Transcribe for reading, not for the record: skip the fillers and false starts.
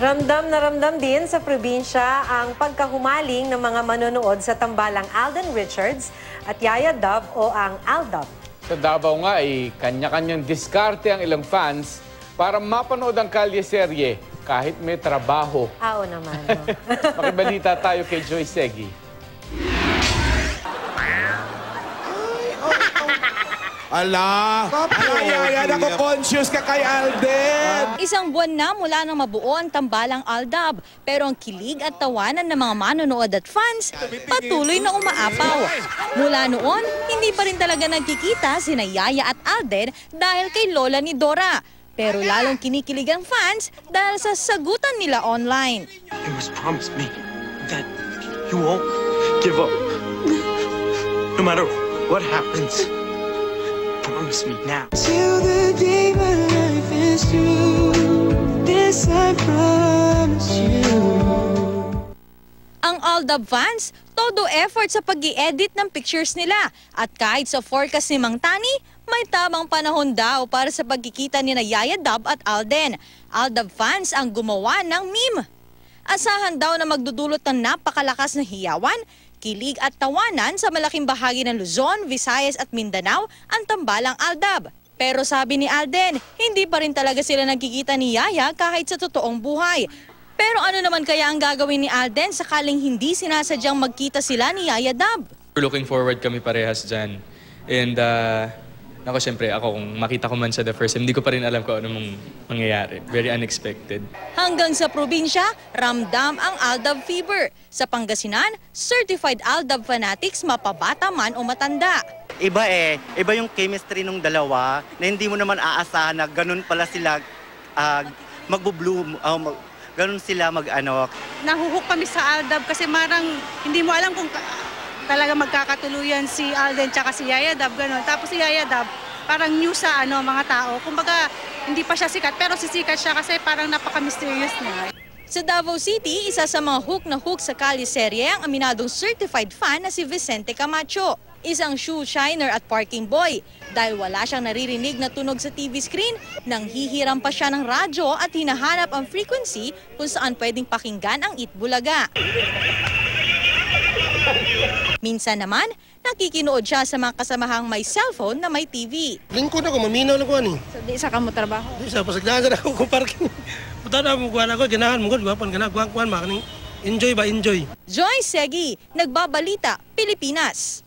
Ramdam na ramdam din sa probinsya ang pagkahumaling ng mga manonood sa tambalang Alden Richards at Yaya Dub o ang Aldab. Sa Davao nga ay kanya-kanyang diskarte ang ilang fans para mapanood ang kalye-serye kahit may trabaho. Oo naman. Makibalita tayo kay Joy Segui. Ala! Ay, ako conscious ka kay Alden! Isang buwan na mula nang mabuo ang tambalang Aldab. Pero ang kilig at tawanan ng mga manonood at fans patuloy na umaapaw. Mula noon, hindi pa rin talaga nagkikita sina Yaya at Alden dahil kay Lola ni Dora. Pero lalong kinikilig ang fans dahil sa sagutan nila online. It was promised me that you won't give up. No matter what happens. Promise me now. Till the day my life is through, this I promise you. Ang Aldab fans, todo effort sa pag-i-edit ng pictures nila. At kahit sa forecast ni Mang Tani, may tamang panahon daw para sa pagkikita ni na Yaya Dub at Alden. Aldab fans ang gumawa ng meme. Asahan daw na magdudulot ng napakalakas na hiyawan, kilig at tawanan sa malaking bahagi ng Luzon, Visayas at Mindanao ang tambalang Aldab. Pero sabi ni Alden, hindi pa rin talaga sila nagkikita ni Yaya kahit sa totoong buhay. Pero ano naman kaya ang gagawin ni Alden sakaling hindi sinasadyang magkita sila ni Yaya Dub? Looking forward kami parehas dyan. And ako syempre, kung makita ko man siya the first time, hindi ko pa rin alam kung ano mangyayari. Very unexpected. Hanggang sa probinsya, ramdam ang Aldab fever. Sa Pangasinan, certified Aldab fanatics mapabata man o matanda. Iba yung chemistry ng dalawa na hindi mo naman aasahan na ganun pala sila magbo-bloom, ganun sila mag-ano. Nahuhook kami sa Aldab kasi marang hindi mo alam kung talaga magkakatuluyan si Alden tsaka si Yaya Dub, ganun. Tapos si Yaya Dub, parang new sa mga tao. Kumbaga, hindi pa siya sikat, pero sisikat siya kasi parang napaka-mysterious niya. Sa Davao City, isa sa mga hook sa kalye-serye ang aminadong certified fan na si Vicente Camacho. Isang shoe shiner at parking boy. Dahil wala siyang naririnig na tunog sa TV screen, nang hihiram pa siya ng radyo at hinahanap ang frequency kung saan pwedeng pakinggan ang Itbulaga. Minsan naman, nakikinood siya sa mga kasamahang may cellphone na may TV. Lingkod ako, maminaw lang ko ani. So, di isa ka mo trabaho? Di sa pasagdahan sa ako kung parking. Puta na mo kuhan ako, ganahan mo ko, guwapan ka na, kuhan makaning. Enjoy ba, enjoy. Joy Segui, Nagbabalita, Pilipinas.